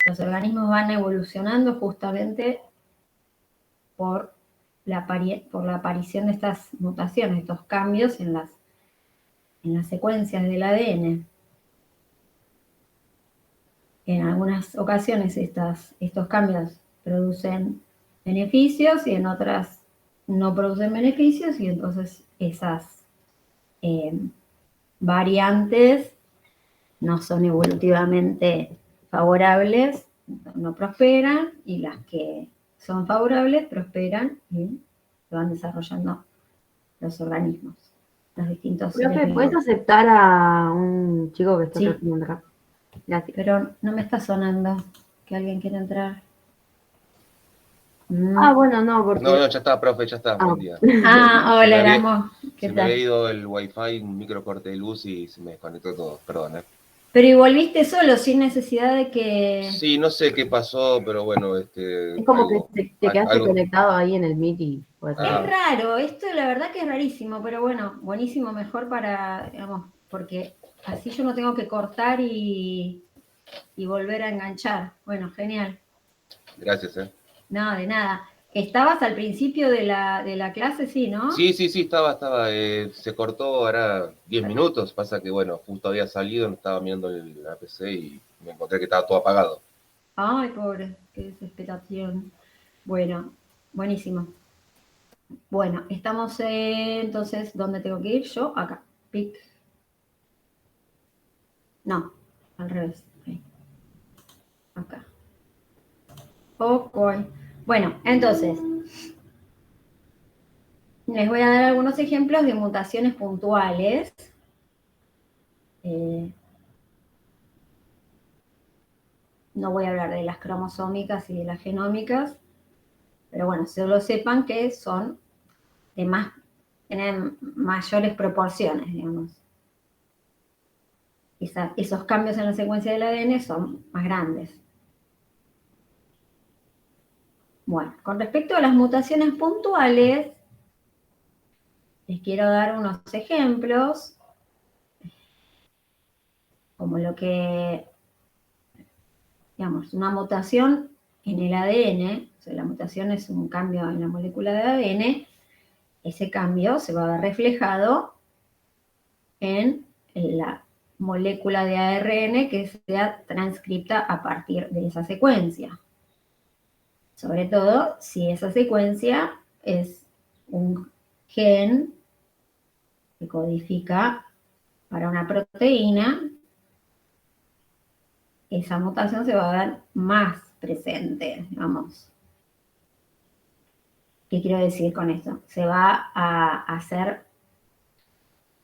Los organismos van evolucionando justamente por la aparición de estas mutaciones, estos cambios en las secuencias del ADN. En algunas ocasiones estos cambios producen beneficios y en otras no producen beneficios, y entonces esas variantes no son evolutivamente favorables, no prosperan, y las que son favorables prosperan y se van desarrollando los organismos, los distintos seres Profe, ¿puedes vivos. aceptar a un chico que está Sí, respondiendo acá? Gracias. pero no me está sonando que alguien quiera entrar. Ah, bueno, no, porque... No, ya está, profe, ya está, buen día. Hola, Erasmo, ¿qué Se me había tal? ido el wifi, un micro corte de luz y se me desconectó todo, perdón. Pero y volviste solo, sin necesidad de que... Sí, no sé qué pasó, pero bueno, Es como que te quedaste algo. conectado ahí en el Meet y puede ser. Es raro, esto la verdad que es rarísimo, pero bueno, buenísimo, mejor para, digamos, porque así yo no tengo que cortar y volver a enganchar. Bueno, genial. Gracias, No, de nada. ¿Estabas al principio de la clase? Sí, ¿no? Sí, estaba, se cortó ahora 10 minutos, pasa que bueno, justo había salido, estaba mirando la PC y me encontré que estaba todo apagado. Ay, pobre, qué desesperación. Bueno, buenísimo. Bueno, estamos entonces, ¿dónde tengo que ir? Yo, acá. Pic. No, al revés. Ahí. Acá. Ok. Bueno, entonces, les voy a dar algunos ejemplos de mutaciones puntuales. No voy a hablar de las cromosómicas y de las genómicas, pero bueno, solo sepan que son tienen mayores proporciones, digamos. Esos cambios en la secuencia del ADN son más grandes. Bueno, con respecto a las mutaciones puntuales, les quiero dar unos ejemplos, como lo que, digamos, una mutación en el ADN, o sea, la mutación es un cambio en la molécula de ADN, ese cambio se va a ver reflejado en la molécula de ARN que sea transcripta a partir de esa secuencia. Sobre todo si esa secuencia es un gen que codifica para una proteína, esa mutación se va a ver más presente, digamos. ¿Qué quiero decir con esto? Se va a hacer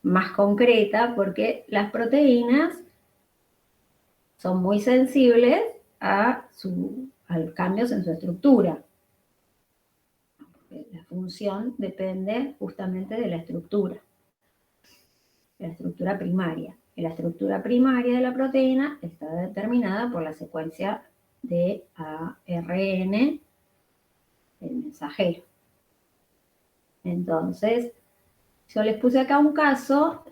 más concreta porque las proteínas son muy sensibles a cambios en su estructura. La función depende justamente de la estructura primaria. Y la estructura primaria de la proteína está determinada por la secuencia de ARN del mensajero. Entonces, yo les puse acá un caso,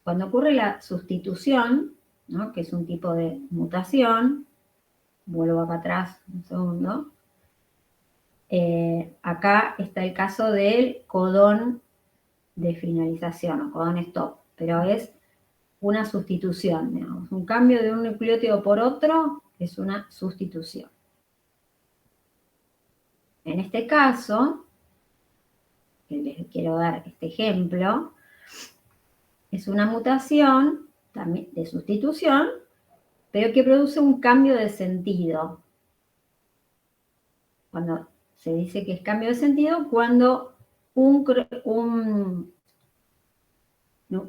cuando ocurre la sustitución, ¿no?, que es un tipo de mutación, vuelvo acá atrás un segundo, acá está el caso del codón de finalización o codón stop, pero es una sustitución, digamos. Un cambio de un nucleótido por otro es una sustitución. En este caso, que les quiero dar este ejemplo, es una mutación también de sustitución, pero que produce un cambio de sentido. Cuando se dice que es cambio de sentido, cuando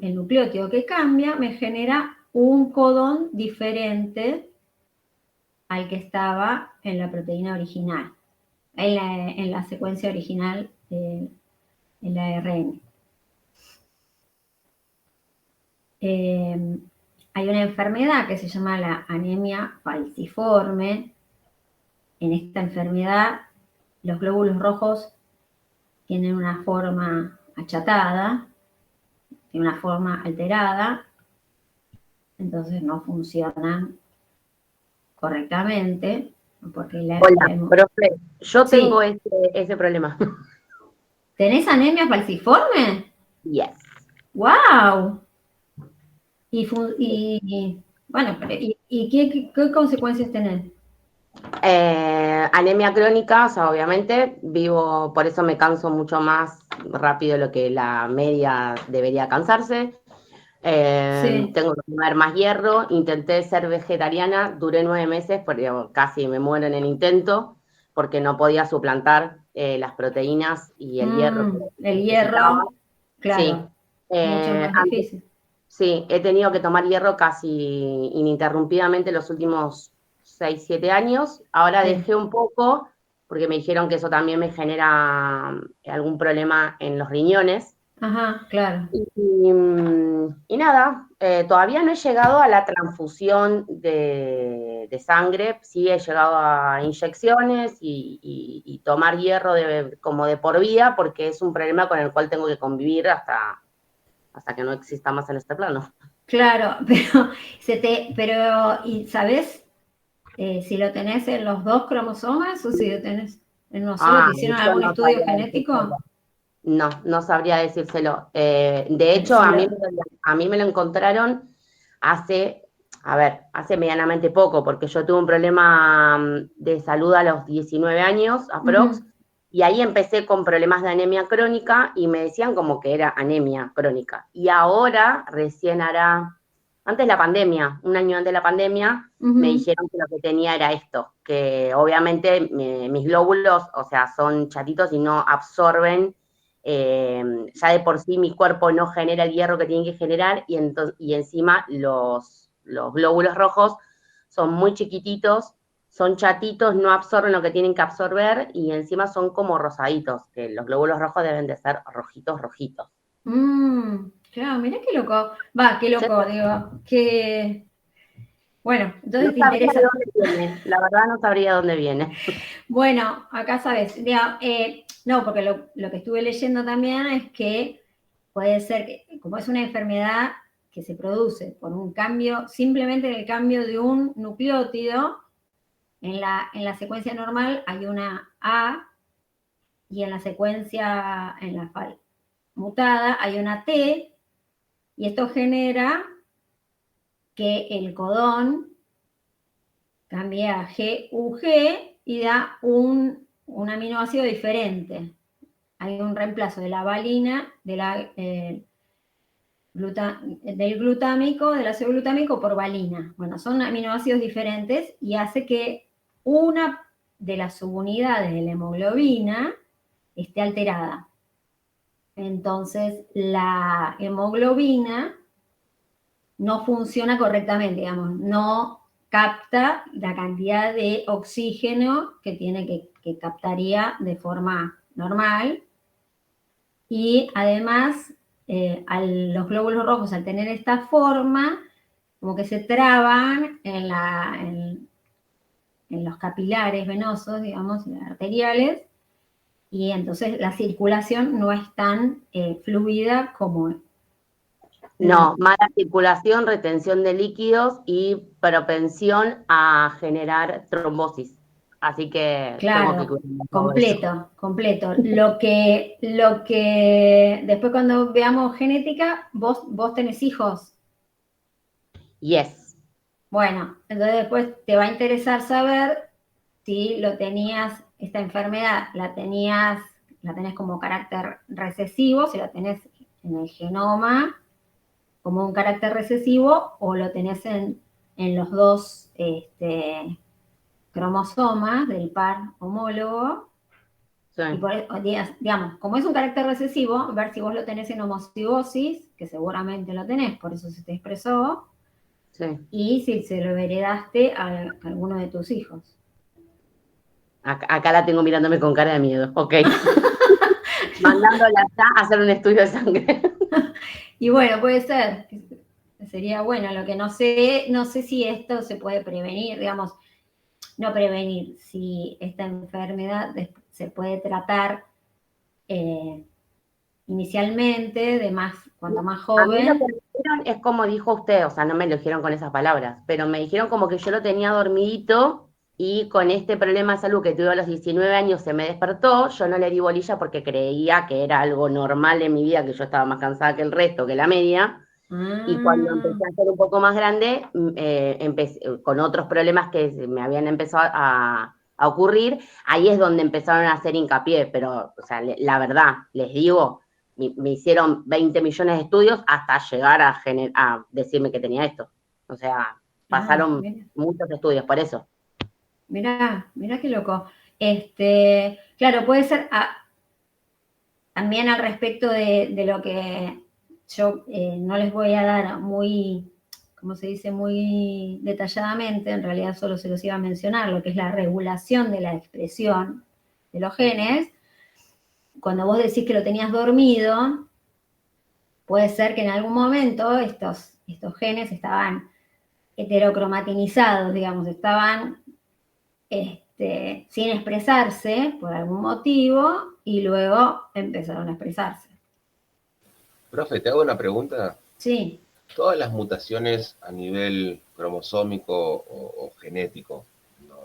el nucleótido que cambia me genera un codón diferente al que estaba en la proteína original, en la secuencia original del ARN. Hay una enfermedad que se llama la anemia falciforme. En esta enfermedad, los glóbulos rojos tienen una forma achatada, tienen una forma alterada, entonces no funcionan correctamente, porque Hola, profe, yo Sí. tengo ese problema. ¿Tenés anemia falciforme? Yes. ¡Wow! Bueno, ¿qué consecuencias tenés? Anemia crónica, o sea, obviamente, vivo, por eso me canso mucho más rápido de lo que la media debería cansarse. Sí. Tengo que comer más hierro. Intenté ser vegetariana, duré 9 meses, pero casi me muero en el intento, porque no podía suplantar las proteínas y el hierro que El necesitaba. hierro, Sí. claro, mucho más difícil. Sí, he tenido que tomar hierro casi ininterrumpidamente los últimos 6, 7 años. Ahora Sí. dejé un poco porque me dijeron que eso también me genera algún problema en los riñones. Ajá, claro. Y nada, todavía no he llegado a la transfusión de sangre, sí he llegado a inyecciones y tomar hierro como de por vida, porque es un problema con el cual tengo que convivir hasta que no exista más en este plano. Claro, ¿y sabés si lo tenés en los 2 cromosomas o si lo tenés en uno solo? ¿Te hicieron Yo algún no estudio sabría decírselo. genético? No sabría decírselo. De hecho, Sí, a mí me lo encontraron hace medianamente poco, porque yo tuve un problema de salud a los 19 años, aprox, y ahí empecé con problemas de anemia crónica y me decían como que era anemia crónica. Y ahora, recién antes de la pandemia, un año antes de la pandemia, me dijeron que lo que tenía era esto, que obviamente mis glóbulos, o sea, son chatitos y no absorben, ya de por sí mi cuerpo no genera el hierro que tiene que generar y encima los glóbulos rojos son muy chiquititos, son chatitos, no absorben lo que tienen que absorber y encima son como rosaditos, que los glóbulos rojos deben de ser rojitos, rojitos. Claro, mira qué loco. Qué loco, digo, que... Bueno, No entonces te sabría de interesa. dónde viene, la verdad no sabría de dónde viene. Bueno, acá sabes, no, porque lo que estuve leyendo también es que puede ser que, como es una enfermedad que se produce por un cambio, simplemente el cambio de un nucleótido, en la secuencia normal hay una A y en la secuencia, mutada, hay una T, y esto genera que el codón cambie a GUG y da un aminoácido diferente. Hay un reemplazo de la valina, del glutámico, del ácido glutámico por valina. Bueno, son aminoácidos diferentes y hace que una de las subunidades de la hemoglobina esté alterada. Entonces, la hemoglobina no funciona correctamente, digamos, no capta la cantidad de oxígeno que que captaría de forma normal. Y además, los glóbulos rojos, al tener esta forma, como que se traban en los capilares venosos, digamos, arteriales, y entonces la circulación no es tan fluida como... No, mala circulación, retención de líquidos y propensión a generar trombosis. Así que tengo que Claro, cuidar todo eso. completo. Después cuando veamos genética, vos tenés hijos. Yes. Bueno, entonces después te va a interesar saber si esta enfermedad la tenés como carácter recesivo, si la tenés en el genoma como un carácter recesivo o lo tenés en los dos cromosomas del par homólogo. Sí. Y digamos, como es un carácter recesivo, ver si vos lo tenés en homocigosis, que seguramente lo tenés, por eso se te expresó, Sí. y si se lo heredaste a alguno de tus hijos. Acá la tengo mirándome con cara de miedo. Ok. Mandándola ya a hacer un estudio de sangre. Y bueno, puede ser. Sería bueno. Lo que no sé si esto se puede prevenir, digamos, no prevenir, si esta enfermedad se puede tratar inicialmente, cuanto más A mí lo que joven. me dijeron es como dijo usted, o sea, no me lo dijeron con esas palabras, pero me dijeron como que yo lo tenía dormidito y con este problema de salud que tuve a los 19 años se me despertó, yo no le di bolilla porque creía que era algo normal en mi vida, que yo estaba más cansada que el resto, que la media, y cuando empecé a ser un poco más grande, empecé, con otros problemas que me habían empezado a ocurrir, ahí es donde empezaron a hacer hincapié, pero, o sea, la verdad, les digo, me hicieron 20 millones de estudios hasta llegar a decirme que tenía esto. O sea, pasaron muchos estudios por eso. Mirá qué loco. Claro, puede ser también al respecto de lo que yo no les voy a dar muy, como se dice, muy detalladamente, en realidad solo se los iba a mencionar, lo que es la regulación de la expresión de los genes. Cuando vos decís que lo tenías dormido, puede ser que en algún momento estos genes estaban heterocromatinizados, digamos, estaban sin expresarse por algún motivo y luego empezaron a expresarse. Profe, te hago una pregunta. Sí. Todas las mutaciones a nivel cromosómico o genético, no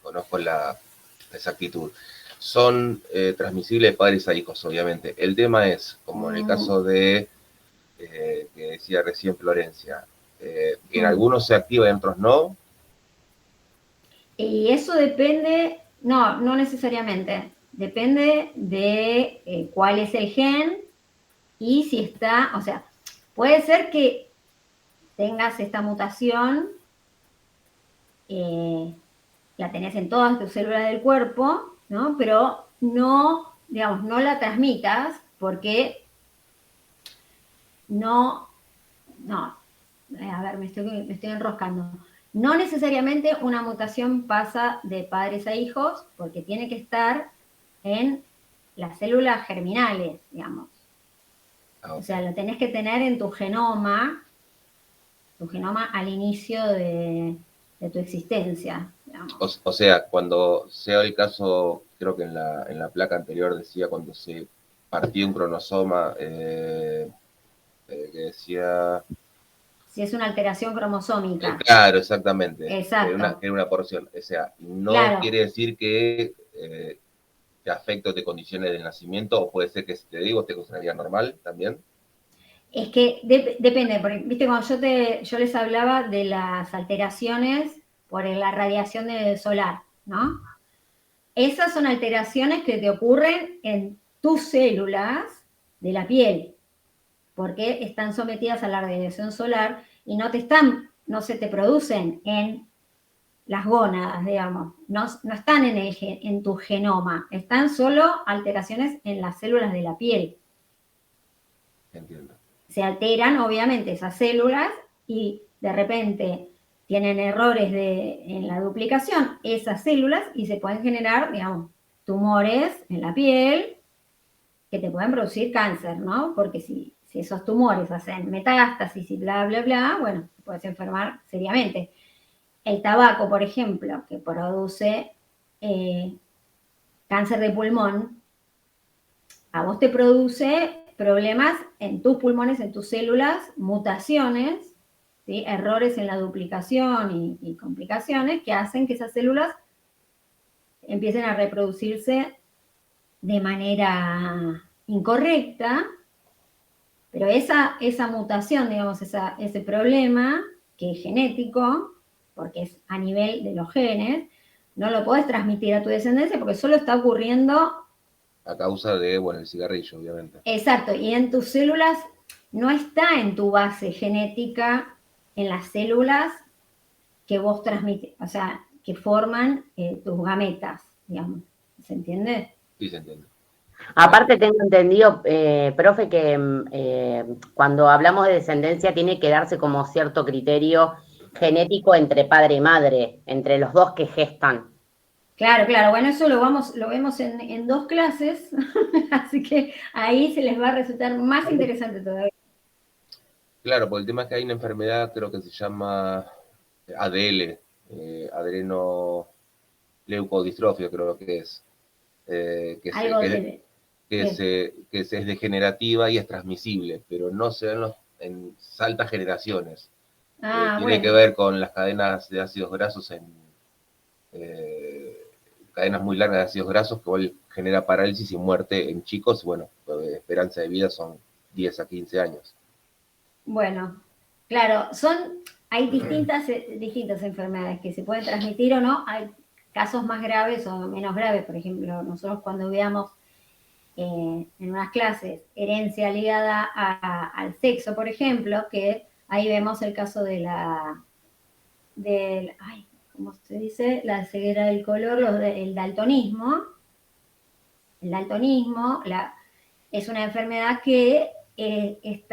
conozco la exactitud, son transmisibles de padres a hijos, obviamente. El tema es, como en el caso de, que decía recién Florencia, que en algunos se activa y en otros no. Y eso depende, no necesariamente, depende de cuál es el gen y si está, o sea, puede ser que tengas esta mutación, la tenés en todas tus células del cuerpo, ¿no? Pero no, digamos, no la transmitas porque a ver, me estoy enroscando. No necesariamente una mutación pasa de padres a hijos, porque tiene que estar en las células germinales, digamos. O sea, lo tenés que tener en tu genoma al inicio de tu existencia, digamos. O sea, cuando sea el caso, creo que en la placa anterior decía cuando se partía un cronosoma, que decía... Si es una alteración cromosómica. Claro, exactamente. Exacto. Que era una porción. O sea, no claro. Quiere decir que te afecte o te condicione del nacimiento, o puede ser que si te digo te consideraría normal también. Es que depende, porque, viste, cuando yo les hablaba de las alteraciones por la radiación solar, ¿no? Esas son alteraciones que te ocurren en tus células de la piel, porque están sometidas a la radiación solar y no se te producen en las gónadas, digamos, no están en tu genoma, están solo alteraciones en las células de la piel. Entiendo. Se alteran, obviamente, esas células y de repente tienen errores en la duplicación, esas células, y se pueden generar, digamos, tumores en la piel que te pueden producir cáncer, ¿no? Porque si esos tumores hacen metástasis y bla, bla, bla, bueno, te puedes enfermar seriamente. El tabaco, por ejemplo, que produce cáncer de pulmón, a vos te produce problemas en tus pulmones, en tus células, mutaciones, ¿sí? Errores en la duplicación y complicaciones que hacen que esas células empiecen a reproducirse de manera incorrecta, pero esa mutación, digamos, ese problema que es genético, porque es a nivel de los genes, no lo podés transmitir a tu descendencia porque solo está ocurriendo a causa de, bueno, el cigarrillo, obviamente. Exacto, y en tus células no está en tu base genética, en las células que vos transmites, o sea, que forman tus gametas, digamos. ¿Se entiende? Sí, se entiende. Aparte tengo entendido, profe, que cuando hablamos de descendencia tiene que darse como cierto criterio genético entre padre y madre, entre los dos que gestan. Claro, bueno, eso lo vemos en 2 clases, así que ahí se les va a resultar más interesante todavía. Claro, porque el tema es que hay una enfermedad, creo que se llama ADL, adrenoleucodistrofia, creo que es. Que es degenerativa y es transmisible, pero no se ven los salta generaciones. Ah, Tiene que bueno. ver con las cadenas de ácidos grasos cadenas muy largas de ácidos grasos que igual genera parálisis y muerte en chicos. Bueno, esperanza de vida son 10 a 15 años. Bueno, claro, hay distintas enfermedades que se pueden transmitir o no. Hay casos más graves o menos graves. Por ejemplo, nosotros cuando veamos en unas clases herencia ligada al sexo, por ejemplo, que ahí vemos el caso ¿cómo se dice? La ceguera del color, el daltonismo. El daltonismo es una enfermedad que es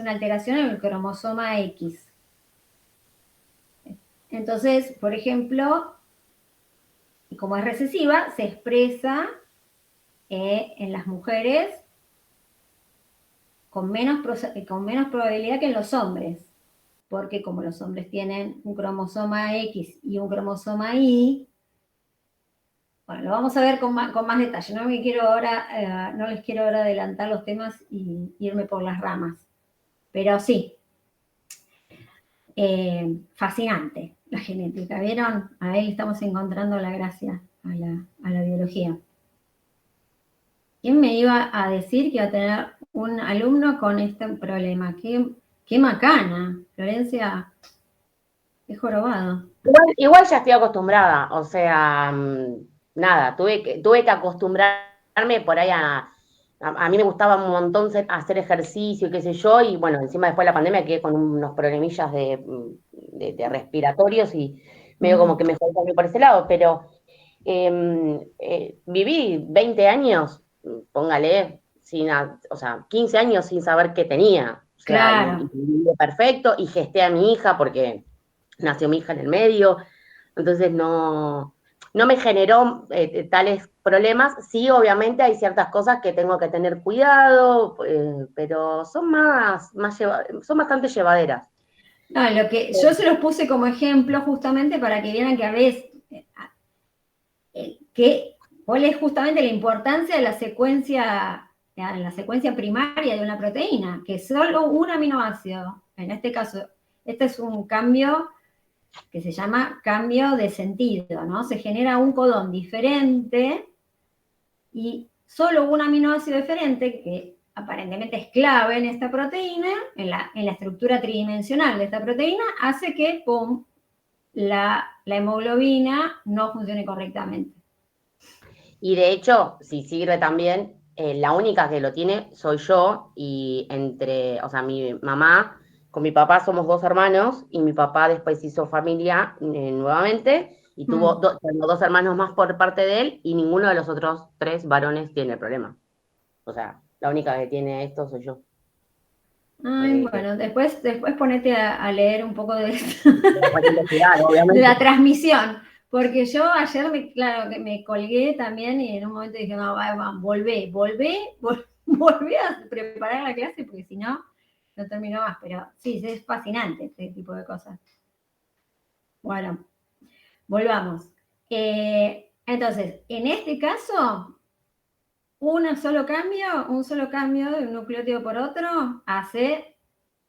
una alteración en el cromosoma X. Entonces, por ejemplo, como es recesiva, se expresa en las mujeres con menos probabilidad que en los hombres, porque como los hombres tienen un cromosoma X y un cromosoma Y, bueno, lo vamos a ver con más detalle. No les quiero ahora adelantar los temas y irme por las ramas. Pero sí, fascinante la genética. ¿Vieron? Ahí estamos encontrando la gracia a la biología. ¿Quién me iba a decir que iba a tener un alumno con este problema? Qué macana, Florencia, qué jorobado. Igual ya estoy acostumbrada, o sea, nada, tuve que acostumbrarme por ahí a mí me gustaba un montón hacer ejercicio y qué sé yo, y bueno, encima después de la pandemia quedé con unos problemillas de respiratorios y medio como que me fue también por ese lado, pero viví 20 años, póngale, o sea, 15 años sin saber qué tenía, o sea, y Claro. viví perfecto, y gesté a mi hija porque nació mi hija en el medio, entonces no me generó tales problemas. Sí, obviamente hay ciertas cosas que tengo que tener cuidado, pero son son bastante llevaderas. No, yo se los puse como ejemplo justamente para que vieran que a veces, cuál es justamente la importancia de la secuencia primaria de una proteína, que solo un aminoácido, en este caso, este es un cambio que se llama cambio de sentido, ¿no? Se genera un codón diferente y solo un aminoácido diferente, que aparentemente es clave en esta proteína, en la estructura tridimensional de esta proteína, hace que, ¡pum!, la hemoglobina no funcione correctamente. Y de hecho, si sirve también, la única que lo tiene soy yo, y o sea, mi mamá con mi papá somos 2 hermanos, y mi papá después hizo familia nuevamente, y tengo 2 hermanos más por parte de él, y ninguno de los otros 3 varones tiene el problema. O sea, la única que tiene esto soy yo. Ay, Eh, bueno, después ponete a leer un poco de esto, de la obviamente. transmisión, porque yo ayer, claro, que me colgué también y en un momento dije, no, volvé a preparar la clase porque si no, no termino más. Pero sí, es fascinante este tipo de cosas. Bueno, volvamos. Entonces, en este caso, un solo cambio de un nucleótido por otro hace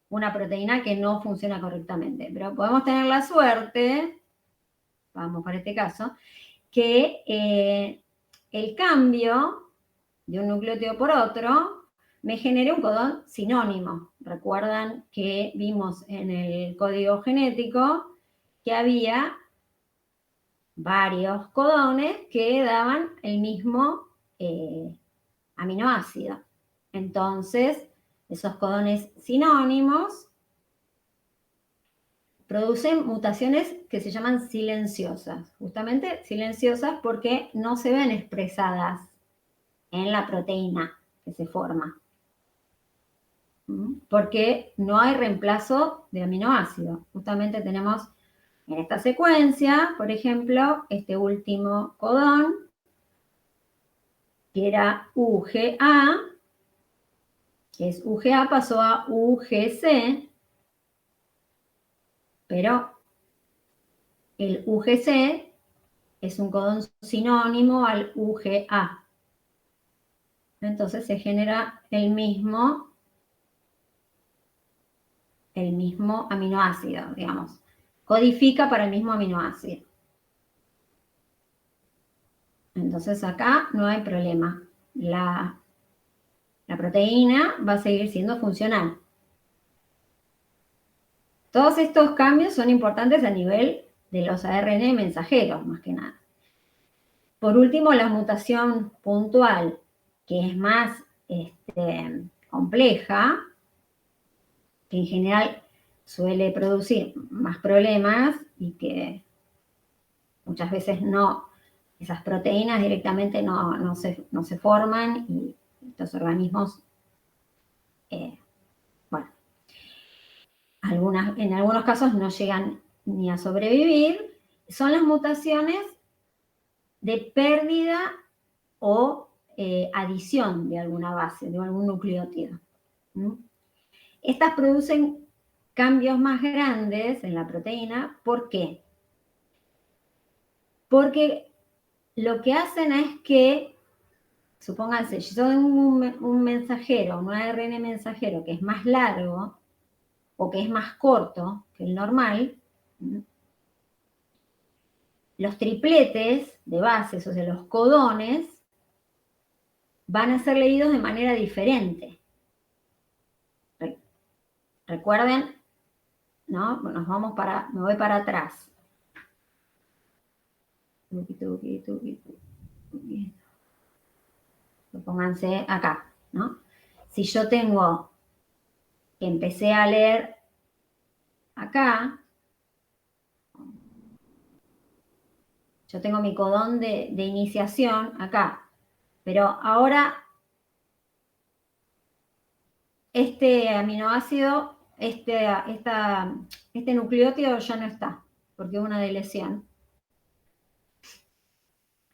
una proteína que no funciona correctamente. Pero podemos tener la suerte, vamos para este caso, que el cambio de un nucleótido por otro me genere un codón sinónimo. Recuerdan que vimos en el código genético que había varios codones que daban el mismo aminoácido. Entonces, esos codones sinónimos producen mutaciones que se llaman silenciosas. Justamente silenciosas porque no se ven expresadas en la proteína que se forma. Porque no hay reemplazo de aminoácido. Justamente tenemos en esta secuencia, por ejemplo, este último codón, que era UGA, que es UGA, pasó a UGC, pero el UGC es un codón sinónimo al UGA. Entonces se genera el mismo el mismo aminoácido, digamos. Codifica para el mismo aminoácido. Entonces acá no hay problema. La proteína va a seguir siendo funcional. Todos estos cambios son importantes a nivel de los ARN mensajeros, más que nada. Por último, la mutación puntual, que es más compleja, que en general suele producir más problemas y que muchas veces esas proteínas directamente no se forman y los organismos, en algunos casos no llegan ni a sobrevivir, son las mutaciones de pérdida o adición de alguna base, de algún nucleótido. Estas producen cambios más grandes en la proteína. ¿Por qué? Porque lo que hacen es que, supónganse, si yo tengo un mensajero, un ARN mensajero que es más largo o que es más corto que el normal, los tripletes de bases, o sea, los codones, van a ser leídos de manera diferente. Recuerden, ¿no? Me voy para atrás. Pónganse acá, ¿no? Si yo tengo que empecé a leer acá, yo tengo mi codón de iniciación acá, pero ahora este aminoácido, este nucleótido ya no está, porque hubo una deleción.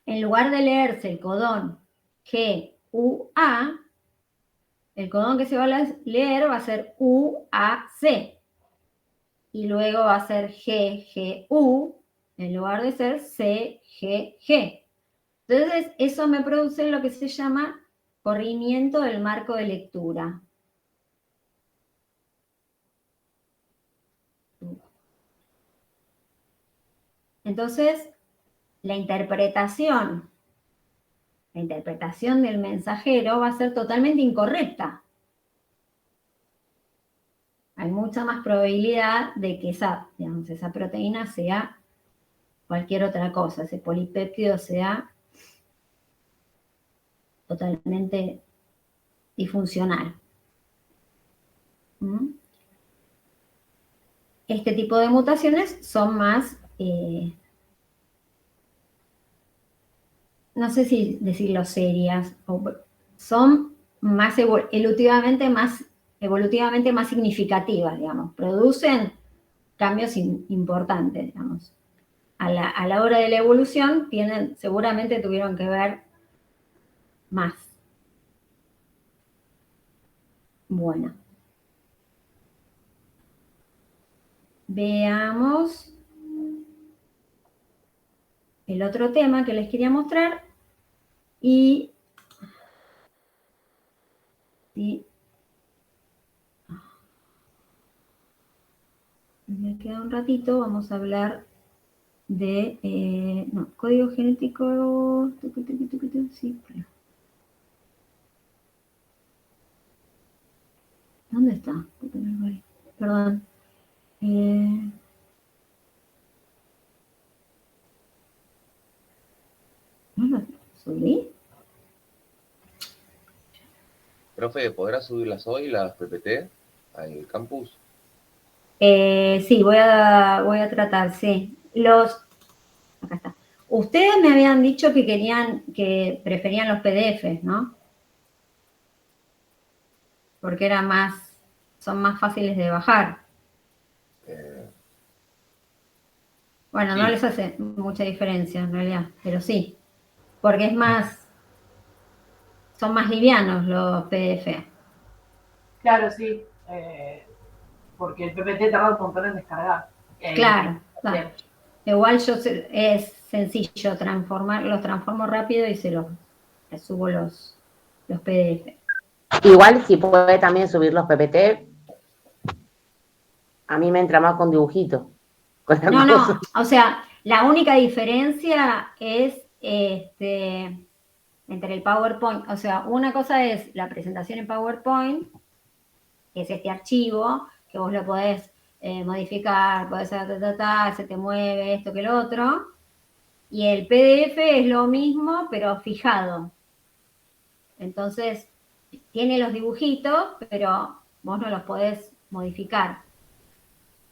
En lugar de leerse el codón GUA, el codón que se va a leer va a ser UAC. Y luego va a ser GGU, en lugar de ser CGG. Entonces, eso me produce lo que se llama corrimiento del marco de lectura. Entonces, la interpretación del mensajero va a ser totalmente incorrecta. Hay mucha más probabilidad de que esa proteína sea cualquier otra cosa, ese polipéptido sea totalmente disfuncional. Este tipo de mutaciones son más, no sé si decirlo serias, son más evolutivamente más significativas, digamos, producen cambios importantes, digamos. A la hora de la evolución seguramente tuvieron que ver más. Bueno. Veamos el otro tema que les quería mostrar y me queda un ratito, vamos a hablar de código genético. Sí, pero ¿dónde está? Perdón. ¿No lo subí? Profe, ¿podrás subirlas hoy, las PPT, al campus? Sí, voy a tratar, sí. Acá está. Ustedes me habían dicho que preferían los PDFs, ¿no? Porque son más fáciles de bajar. Bueno, sí. No les hace mucha diferencia en realidad, pero sí. Porque son más livianos los PDF. Claro, sí. Porque el PPT tarda un montón en descargar. Claro. Igual es sencillo los transformo rápido y les subo los PDF. Igual si puede también subir los PPT. A mí me entra más con dibujito. Con la No, cosa. no, o sea, la única diferencia es entre el PowerPoint. O sea, una cosa es la presentación en PowerPoint, que es este archivo, que vos lo podés modificar, podés hacer se te mueve esto que lo otro. Y el PDF es lo mismo, pero fijado. Entonces, tiene los dibujitos, pero vos no los podés modificar.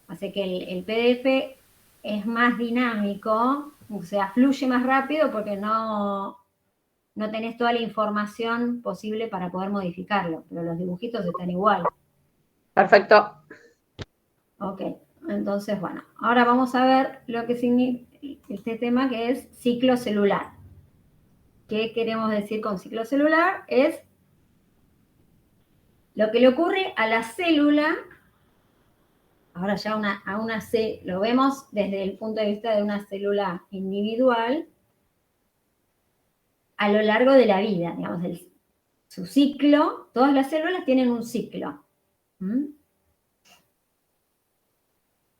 Así que el PDF es más dinámico, o sea, fluye más rápido porque no tenés toda la información posible para poder modificarlo, pero los dibujitos están igual. Perfecto. Ok, entonces, bueno, ahora vamos a ver lo que significa este tema que es ciclo celular. ¿Qué queremos decir con ciclo celular? Es lo que le ocurre a la célula. Ahora ya lo vemos desde el punto de vista de una célula individual a lo largo de la vida, digamos, su ciclo. Todas las células tienen un ciclo.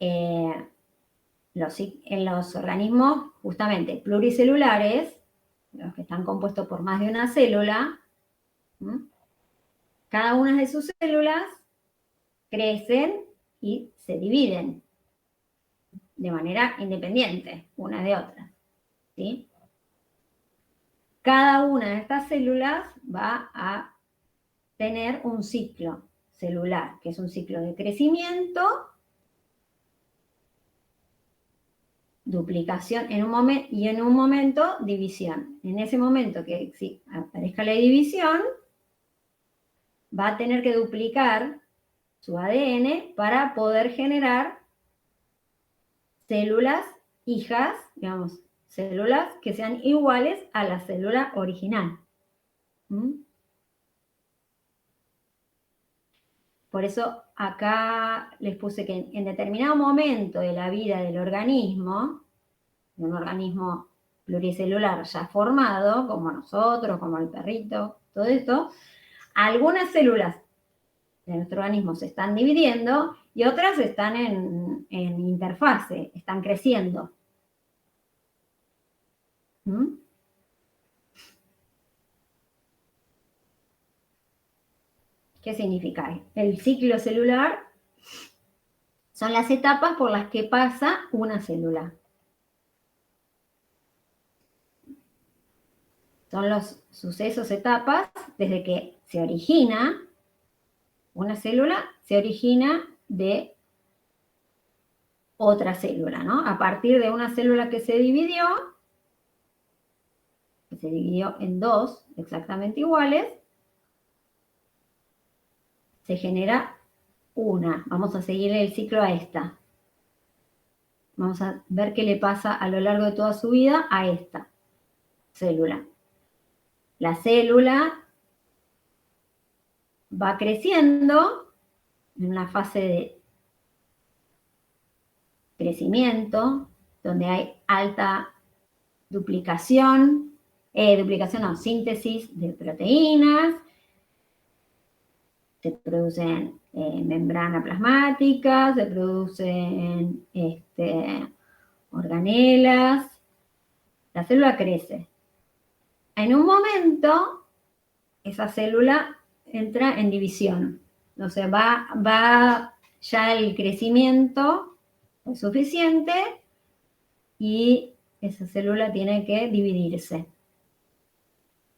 En los organismos justamente pluricelulares, los que están compuestos por más de una célula, cada una de sus células crecen y se dividen de manera independiente una de otra, ¿sí? Cada una de estas células va a tener un ciclo celular, que es un ciclo de crecimiento, duplicación en un momento división. En ese momento que aparezca la división, va a tener que duplicar su ADN para poder generar células hijas, digamos, células que sean iguales a la célula original. Por eso acá les puse que en determinado momento de la vida del organismo, de un organismo pluricelular ya formado, como nosotros, como el perrito, todo esto, algunas células de nuestro organismo se están dividiendo y otras están en interfase, están creciendo. ¿Qué significa? El ciclo celular son las etapas por las que pasa una célula. Son los sucesos, etapas, desde que se origina una célula, se origina de otra célula, ¿no? A partir de una célula que se dividió en dos exactamente iguales, se genera una. Vamos a seguir el ciclo a esta. Vamos a ver qué le pasa a lo largo de toda su vida a esta célula. La célula va creciendo en una fase de crecimiento, donde hay alta síntesis de proteínas, se producen membrana plasmática, se producen organelas, la célula crece. En un momento, esa célula entra en división, o sea, va ya el crecimiento es suficiente y esa célula tiene que dividirse.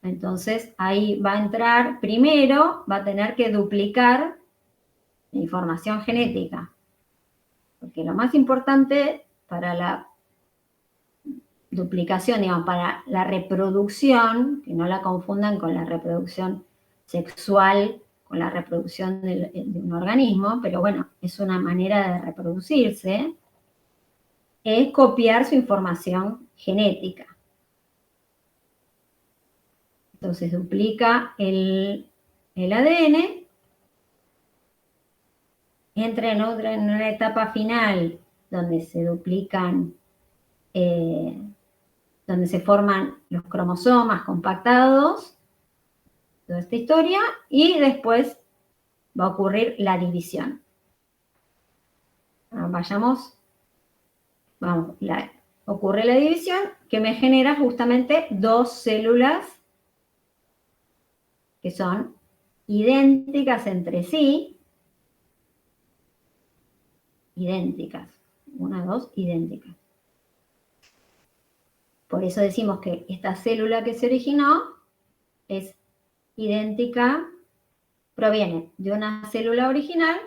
Entonces, ahí va a entrar, primero va a tener que duplicar la información genética, porque lo más importante para la duplicación, digamos, para la reproducción, que no la confundan con la reproducción sexual, con la reproducción de un organismo, pero bueno, es una manera de reproducirse, es copiar su información genética. Entonces duplica el ADN, entra en una etapa final donde se duplican, donde se forman los cromosomas compactados, toda esta historia, y después va a ocurrir la división. Vamos, ocurre la división que me genera justamente dos células que son idénticas entre sí, idénticas, una, dos, idénticas. Por eso decimos que esta célula que se originó es idéntica, proviene de una célula original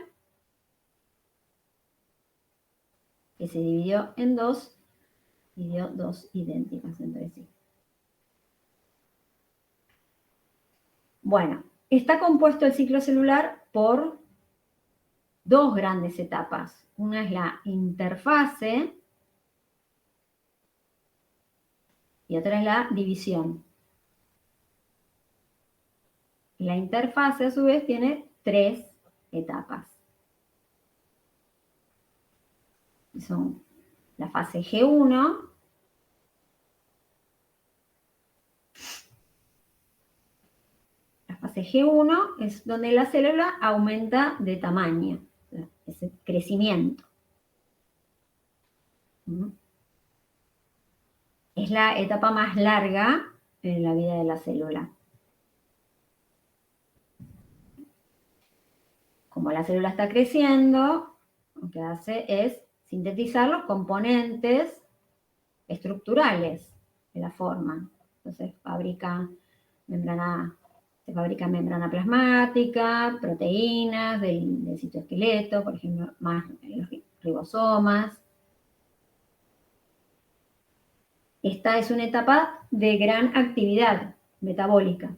que se dividió en dos y dio dos idénticas entre sí. Bueno, está compuesto el ciclo celular por dos grandes etapas. Una es la interfase y otra es la división. La interfase, a su vez, tiene tres etapas. Son la fase G1, la fase G1 es donde la célula aumenta de tamaño, es el crecimiento. Es la etapa más larga en la vida de la célula. Como la célula está creciendo, lo que hace es sintetizar los componentes estructurales que la forman. Entonces se fabrica membrana plasmática, proteínas del citoesqueleto, por ejemplo, más los ribosomas. Esta es una etapa de gran actividad metabólica.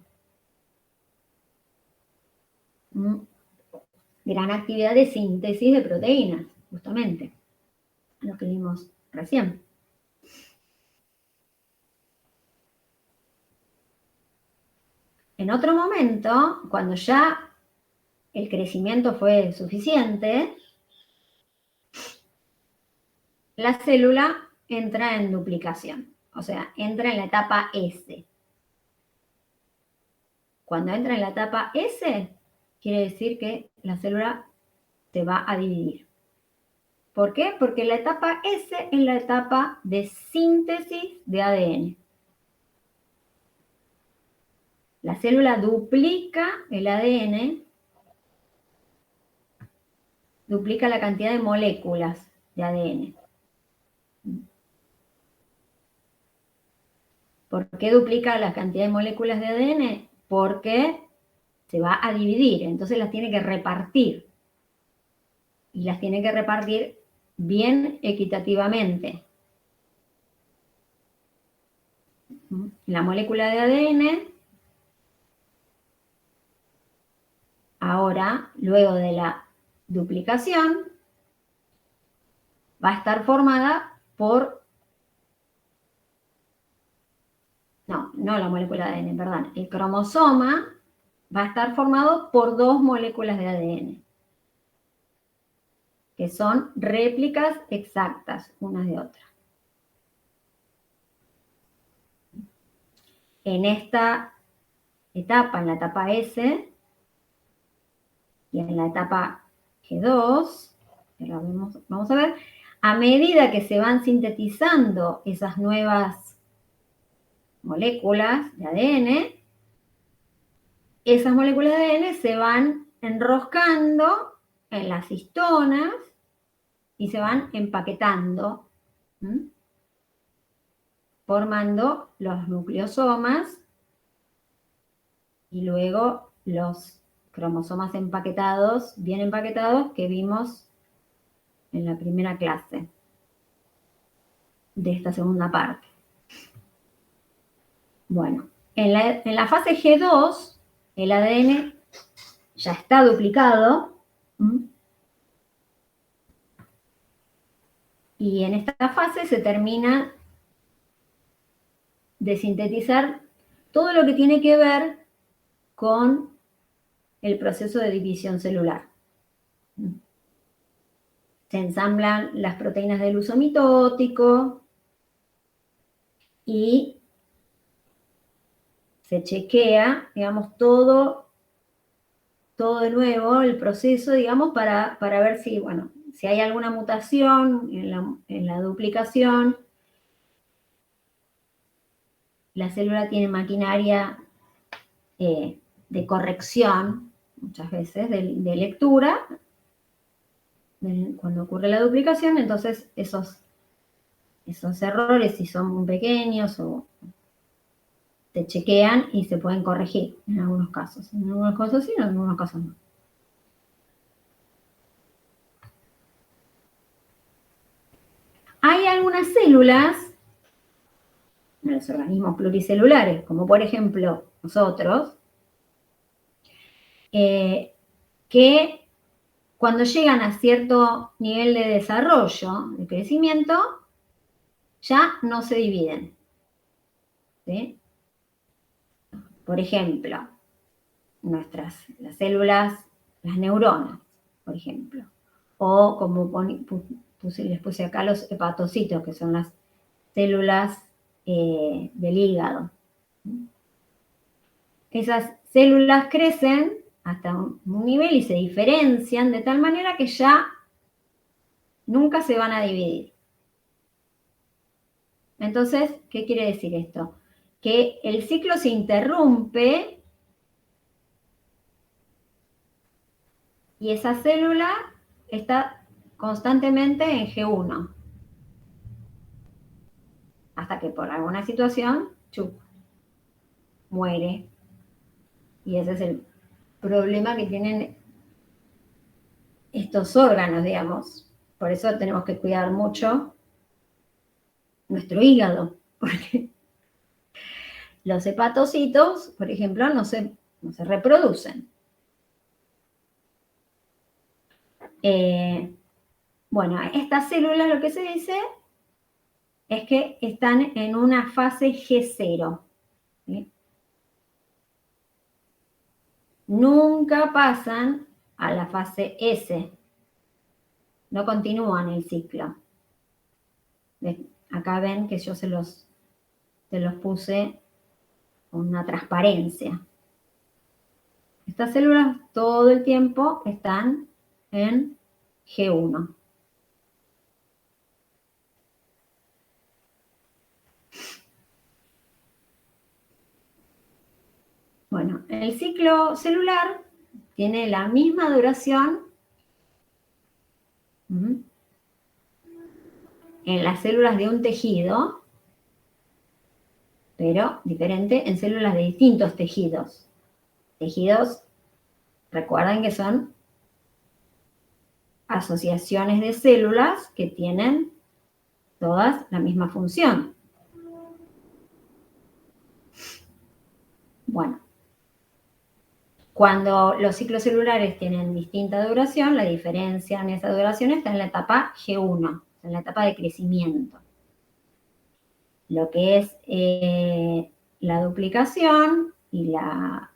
Gran actividad de síntesis de proteínas, justamente, lo que vimos recién. En otro momento, cuando ya el crecimiento fue suficiente, la célula entra en duplicación, o sea, entra en la etapa S. Cuando entra en la etapa S, quiere decir que la célula se va a dividir. ¿Por qué? Porque la etapa S es la etapa de síntesis de ADN. La célula duplica el ADN, duplica la cantidad de moléculas de ADN. ¿Por qué duplica la cantidad de moléculas de ADN? Porque se va a dividir, entonces las tiene que repartir. Y las tiene que repartir bien equitativamente. La molécula de ADN, ahora, luego de la duplicación, va a estar formada por... No la molécula de ADN, perdón. El cromosoma va a estar formado por dos moléculas de ADN, que son réplicas exactas unas de otras. En esta etapa, en la etapa S, y en la etapa G2, vamos a ver, a medida que se van sintetizando esas nuevas moléculas de ADN, esas moléculas de ADN se van enroscando en las histonas y se van empaquetando, formando los nucleosomas y luego los cromosomas empaquetados, bien empaquetados, que vimos en la primera clase de esta segunda parte. Bueno, en la fase G2, el ADN ya está duplicado. Y en esta fase se termina de sintetizar todo lo que tiene que ver con el proceso de división celular. Se ensamblan las proteínas del uso mitótico y se chequea, digamos, todo de nuevo, el proceso, digamos, para ver si, bueno, si hay alguna mutación en la duplicación, la célula tiene maquinaria de corrección, muchas veces, de lectura, cuando ocurre la duplicación, entonces esos errores, si son muy pequeños, o se chequean y se pueden corregir en algunos casos. En algunos casos sí, en algunos casos no. Hay algunas células, los organismos pluricelulares, como por ejemplo nosotros, que cuando llegan a cierto nivel de desarrollo, de crecimiento, ya no se dividen. ¿Sí? Por ejemplo, las células, las neuronas, por ejemplo, o como les puse acá los hepatocitos, que son las células del hígado. Esas células crecen hasta un nivel y se diferencian de tal manera que ya nunca se van a dividir. Entonces, ¿qué quiere decir esto? Que el ciclo se interrumpe y esa célula está constantemente en G1. Hasta que por alguna situación, muere. Y ese es el problema que tienen estos órganos, digamos. Por eso tenemos que cuidar mucho nuestro hígado, porque los hepatocitos, por ejemplo, no se reproducen. Bueno, estas células lo que se dice es que están en una fase G0. ¿Sí? Nunca pasan a la fase S. No continúan el ciclo. Acá ven que yo se los puse con una transparencia. Estas células todo el tiempo están en G1. Bueno, el ciclo celular tiene la misma duración en las células de un tejido, pero diferente en células de distintos tejidos. Tejidos, recuerden que son asociaciones de células que tienen todas la misma función. Bueno, cuando los ciclos celulares tienen distinta duración, la diferencia en esa duración está en la etapa G1, en la etapa de crecimiento. Lo que es la duplicación y la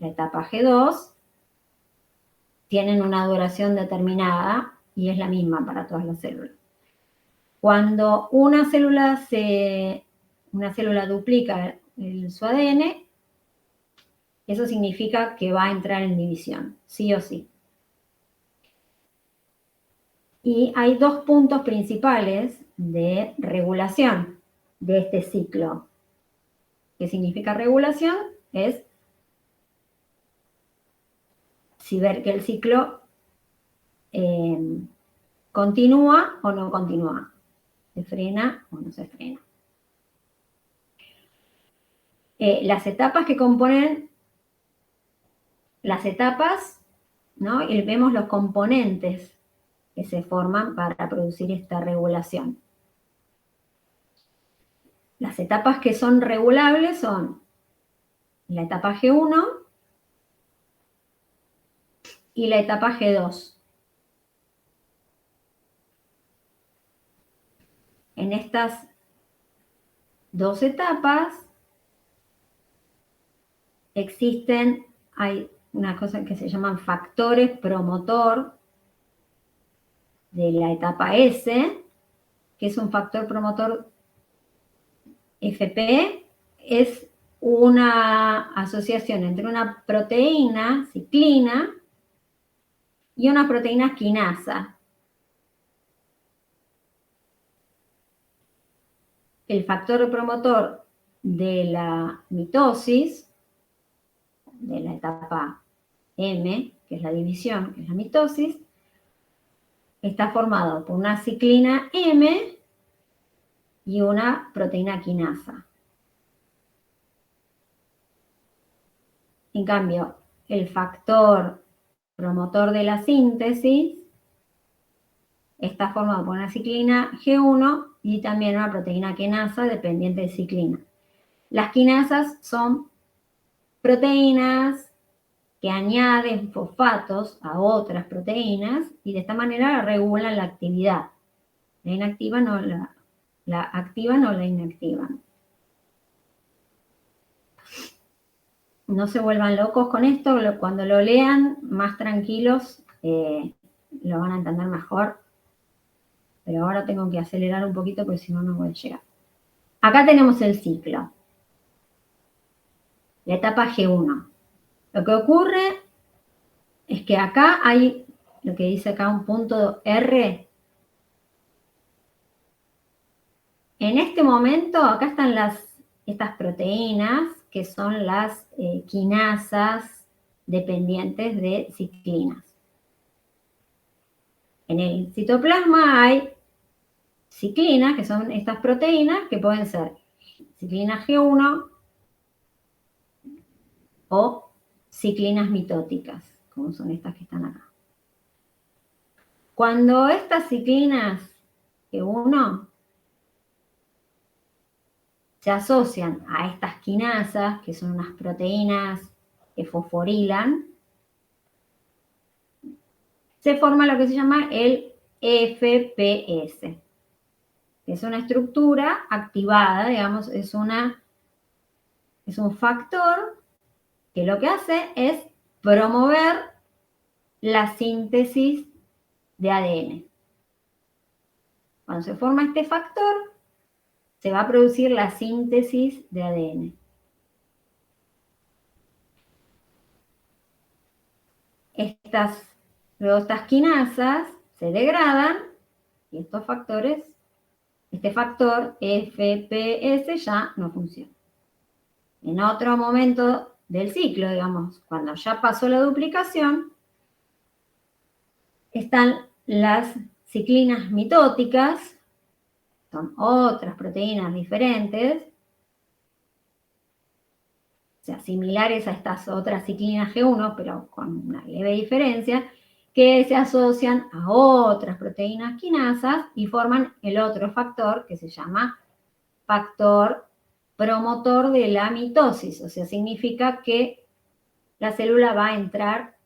etapa G2 tienen una duración determinada y es la misma para todas las células. Cuando una célula duplica su ADN, eso significa que va a entrar en división, sí o sí. Y hay dos puntos principales de regulación de este ciclo. ¿Qué significa regulación? Es si ver que el ciclo continúa o no continúa, se frena o no se frena. Las etapas que componen las etapas, ¿no? Y vemos los componentes que se forman para producir esta regulación. Las etapas que son regulables son la etapa G1 y la etapa G2. En estas dos etapas hay una cosa que se llaman factores promotor de la etapa S, que es un factor promotor FP, es una asociación entre una proteína, ciclina, y unas proteínas quinasa. El factor promotor de la mitosis, de la etapa M, que es la división, que es la mitosis, está formado por una ciclina M y una proteína quinasa. En cambio, el factor promotor de la síntesis está formado por una ciclina G1 y también una proteína quinasa dependiente de ciclina. Las quinasas son proteínas que añaden fosfatos a otras proteínas y de esta manera regulan la actividad. La inactiva no la activan o la inactivan. No se vuelvan locos con esto, cuando lo lean más tranquilos lo van a entender mejor. Pero ahora tengo que acelerar un poquito porque si no, no voy a llegar. Acá tenemos el ciclo. La etapa G1. Lo que ocurre es que acá hay, lo que dice acá un punto R. En este momento, acá están estas proteínas que son las quinasas dependientes de ciclinas. En el citoplasma hay ciclinas, que son estas proteínas, que pueden ser ciclina G1 o ciclinas mitóticas, como son estas que están acá. Cuando estas ciclinas G1 se asocian a estas quinasas, que son unas proteínas que fosforilan, se forma lo que se llama el FPS, que es una estructura activada, digamos, es un factor que lo que hace es promover la síntesis de ADN. Cuando se forma este factor, se va a producir la síntesis de ADN. Luego estas quinasas se degradan y estos factores, este factor FPS ya no funciona. En otro momento del ciclo, digamos, cuando ya pasó la duplicación, están las ciclinas mitóticas, son otras proteínas diferentes, o sea, similares a estas otras ciclinas G1, pero con una leve diferencia, que se asocian a otras proteínas quinasas y forman el otro factor que se llama factor promotor de la mitosis, o sea, significa que la célula va a entrar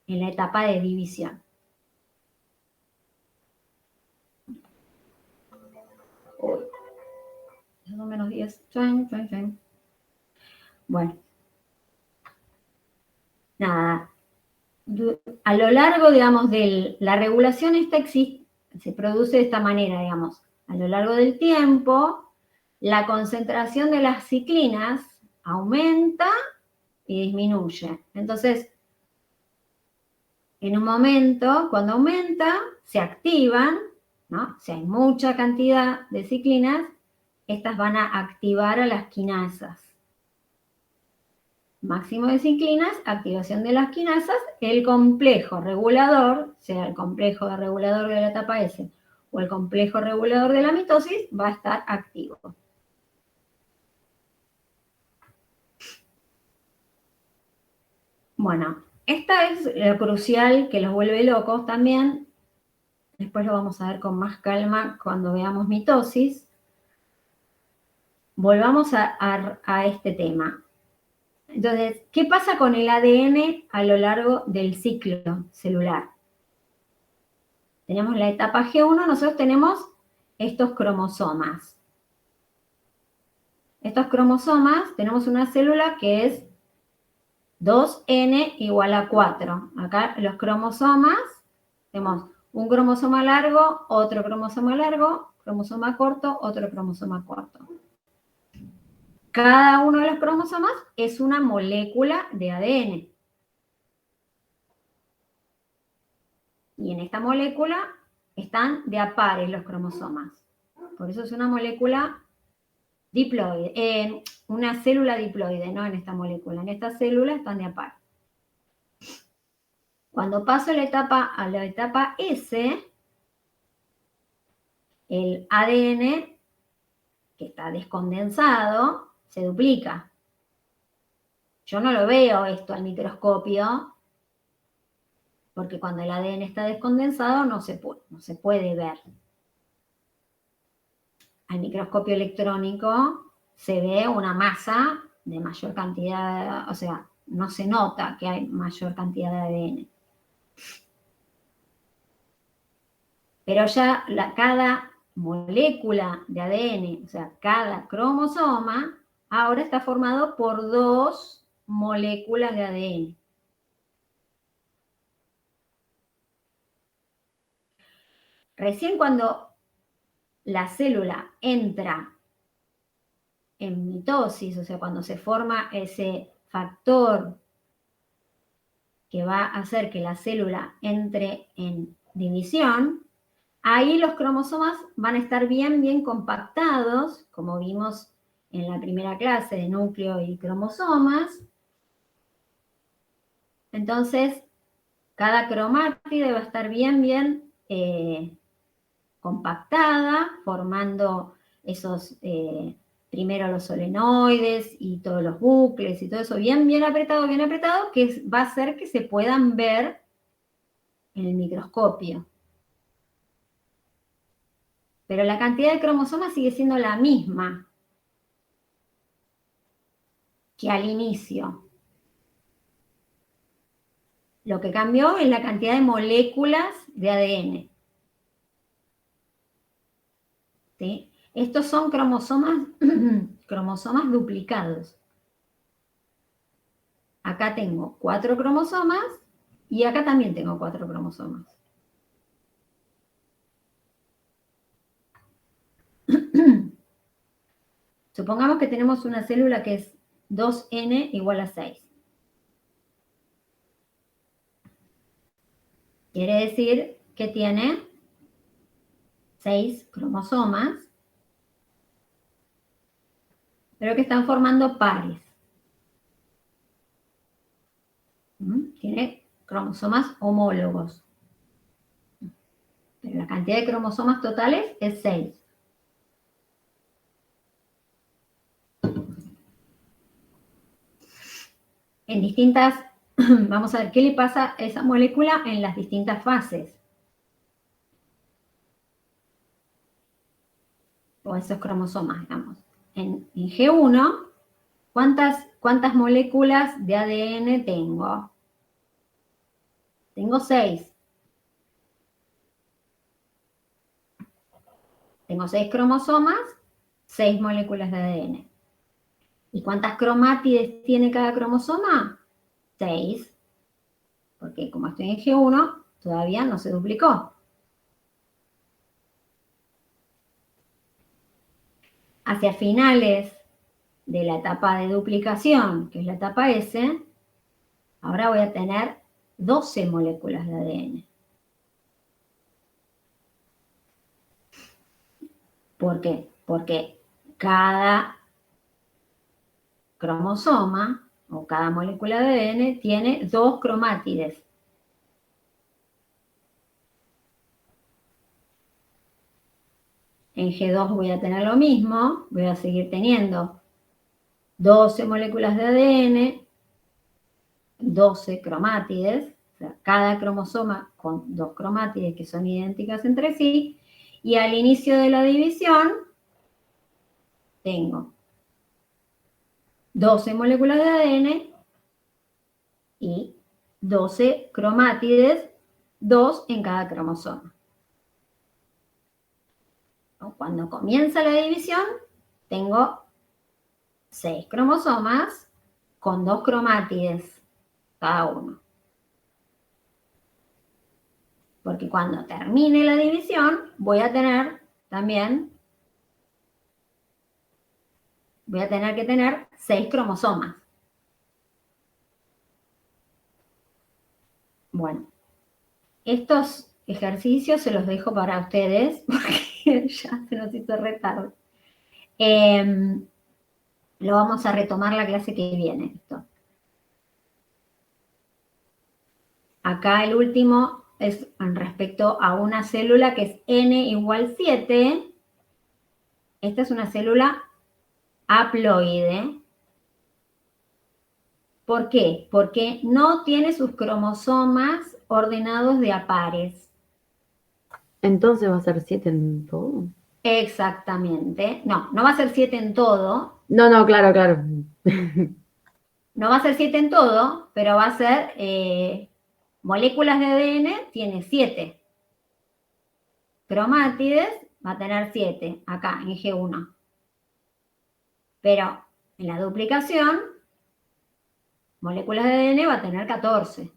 en la etapa de división. Menos 10. Bueno. Nada. A lo largo, digamos, de la regulación se produce de esta manera, digamos. A lo largo del tiempo, la concentración de las ciclinas aumenta y disminuye. Entonces, en un momento, cuando aumenta, se activan, ¿no? Si hay mucha cantidad de ciclinas, estas van a activar a las quinasas. Máximo de ciclinas, activación de las quinasas, el complejo regulador, sea el complejo regulador de la etapa S o el complejo regulador de la mitosis, va a estar activo. Bueno, esta es lo crucial que los vuelve locos también. Después lo vamos a ver con más calma cuando veamos mitosis. Volvamos a este tema. Entonces, ¿qué pasa con el ADN a lo largo del ciclo celular? Tenemos la etapa G1, nosotros tenemos estos cromosomas. Estos cromosomas, tenemos una célula que es 2N igual a 4. Acá los cromosomas, tenemos un cromosoma largo, otro cromosoma largo, cromosoma corto, otro cromosoma corto. Cada uno de los cromosomas es una molécula de ADN. Y en esta molécula están de a pares los cromosomas. Por eso es una molécula diploide, una célula diploide, no en esta molécula. En esta célula están de a par. Cuando paso a la etapa S, el ADN que está descondensado se duplica. Yo no lo veo esto al microscopio, porque cuando el ADN está descondensado no se puede ver. Al microscopio electrónico se ve una masa de mayor cantidad, o sea, no se nota que hay mayor cantidad de ADN. Pero ya cada molécula de ADN, o sea, cada cromosoma, ahora está formado por 2 moléculas de ADN. Recién cuando la célula entra en mitosis, o sea, cuando se forma ese factor que va a hacer que la célula entre en división, ahí los cromosomas van a estar bien compactados, como vimos en la primera clase de núcleo y cromosomas. Entonces, cada cromátide va a estar bien compactada, formando esos, primero los solenoides y todos los bucles y todo eso bien apretado, que va a hacer que se puedan ver en el microscopio. Pero la cantidad de cromosomas sigue siendo la misma que al inicio. Lo que cambió es la cantidad de moléculas de ADN. ¿Sí? Estos son cromosomas duplicados. Acá tengo 4 cromosomas y acá también tengo 4 cromosomas. Supongamos que tenemos una célula que es 2n igual a 6. Quiere decir que tiene 6 cromosomas, pero que están formando pares. Tiene cromosomas homólogos. Pero la cantidad de cromosomas totales es 6. En distintas, vamos a ver qué le pasa a esa molécula en las distintas fases. O esos cromosomas, digamos. En G1, ¿cuántas moléculas de ADN tengo? Tengo 6. Tengo 6 cromosomas, 6 moléculas de ADN. ¿Y cuántas cromátides tiene cada cromosoma? 6. Porque como estoy en G1, todavía no se duplicó. Hacia finales de la etapa de duplicación, que es la etapa S, ahora voy a tener 12 moléculas de ADN. ¿Por qué? Porque cada cromosoma o cada molécula de ADN tiene 2 cromátides. En G2 voy a tener lo mismo, voy a seguir teniendo 12 moléculas de ADN, 12 cromátides, o sea, cada cromosoma con 2 cromátides que son idénticas entre sí, y al inicio de la división tengo 12 moléculas de ADN y 12 cromátides, 2 en cada cromosoma. Cuando comienza la división, tengo 6 cromosomas con 2 cromátides cada uno. Porque cuando termine la división, voy a tener que tener 6 cromosomas. Bueno, estos ejercicios se los dejo para ustedes, porque ya se nos hizo re tarde. Lo vamos a retomar la clase que viene. Esto. Acá el último es respecto a una célula que es N igual 7. Esta es una célula haploide. ¿Por qué? Porque no tiene sus cromosomas ordenados de a pares. Entonces va a ser 7 en todo. Exactamente. No, no va a ser 7 en todo. No, claro, claro. No va a ser 7 en todo, pero va a ser moléculas de ADN, tiene 7. Cromátides va a tener 7, acá en G1. Pero en la duplicación, moléculas de ADN va a tener 14.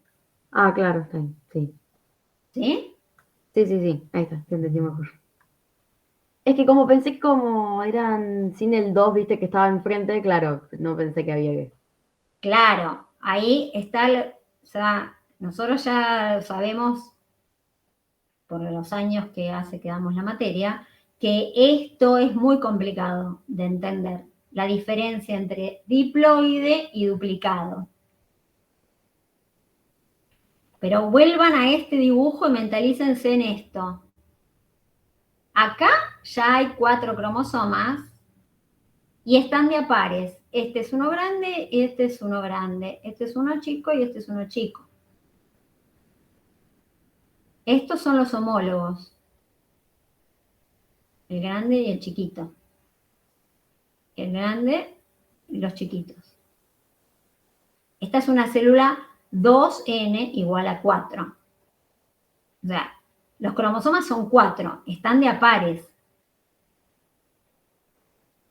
Ah, claro, está bien, sí. ¿Sí? Sí, ahí está, te entendí mejor. Es que como pensé como eran sin el 2, viste, que estaba enfrente, claro, no pensé que había que... Claro, ahí está, o sea, nosotros ya sabemos, por los años que hace que damos la materia, que esto es muy complicado de entender, la diferencia entre diploide y duplicado. Pero vuelvan a este dibujo y mentalícense en esto. Acá ya hay 4 cromosomas y están de a pares. Este es uno grande y este es uno grande. Este es uno chico y este es uno chico. Estos son los homólogos. El grande y el chiquito. El grande y los chiquitos. Esta es una célula 2N igual a 4. O sea, los cromosomas son 4, están de a pares.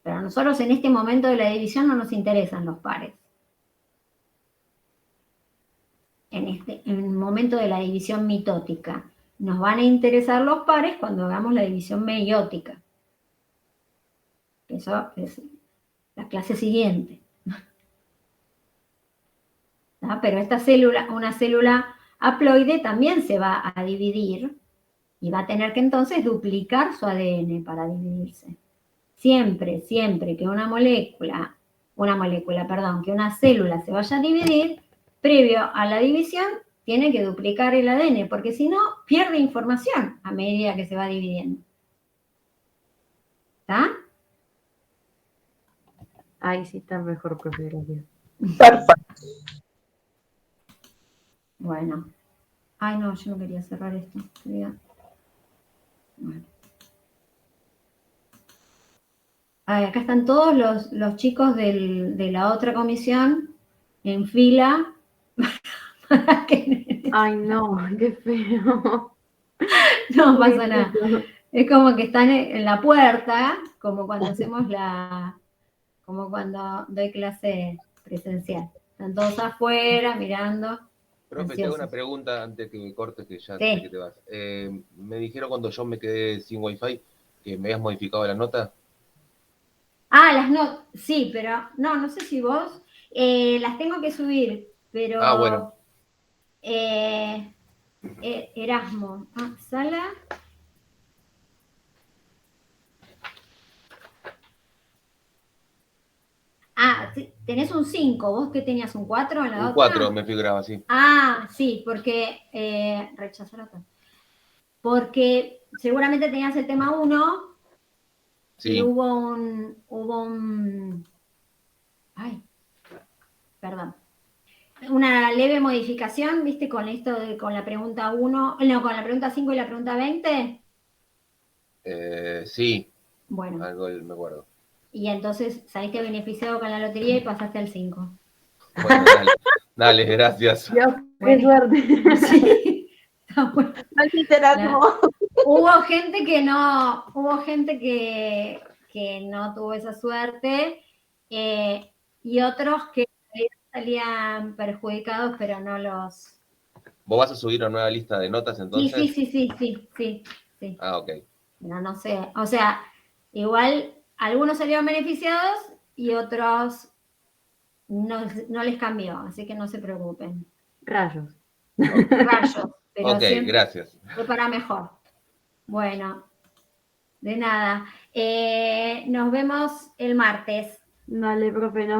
Pero a nosotros en este momento de la división no nos interesan los pares. En el momento de la división mitótica. Nos van a interesar los pares cuando hagamos la división meiótica. Eso es la clase siguiente. ¿Ah? Pero esta célula, una célula haploide, también se va a dividir y va a tener que entonces duplicar su ADN para dividirse. Siempre que una célula se vaya a dividir, previo a la división, tiene que duplicar el ADN, porque si no, pierde información a medida que se va dividiendo. ¿Está? Ahí sí está mejor, profe, gracias. Perfecto. Bueno. Ay, no, yo no quería cerrar esto. Bueno. Ay, acá están todos los chicos de la otra comisión en fila. Ay, no, qué feo. No pasa nada. Es como que están en la puerta, como cuando como cuando doy clase presencial. Están todos afuera mirando. Profe, te hago una pregunta antes que me cortes, que ya sé que te vas. Me dijeron cuando yo me quedé sin wifi que me habías modificado la nota. Ah, las notas, sí, pero no sé si vos, las tengo que subir, pero... Ah, bueno. Erasmo, sala. Ah, tenés un 5, ¿vos que tenías un 4 en la Un otra? 4 me figuraba, sí. Ah, sí, porque rechazó la otra. Porque seguramente tenías el tema 1 Sí. y hubo un... Ay, perdón. Una leve modificación, ¿viste? Con esto con la pregunta 1, no, con la pregunta 5 y la pregunta 20. Sí. Bueno. Algo me acuerdo. Y entonces saliste beneficiado con la lotería y pasaste al 5. Bueno, dale, gracias. Dios, qué suerte. Sí, está bueno. Erasmo. Hubo gente que no tuvo esa suerte y otros que salían perjudicados, pero no los... ¿Vos vas a subir una nueva lista de notas entonces? Sí. Ah, ok. No sé, o sea, igual algunos salieron beneficiados y otros no les cambió, así que no se preocupen. Rayos. Rayos, pero Ok, siempre gracias. fue para mejor. Bueno, de nada. Nos vemos el martes. Dale, profe, nos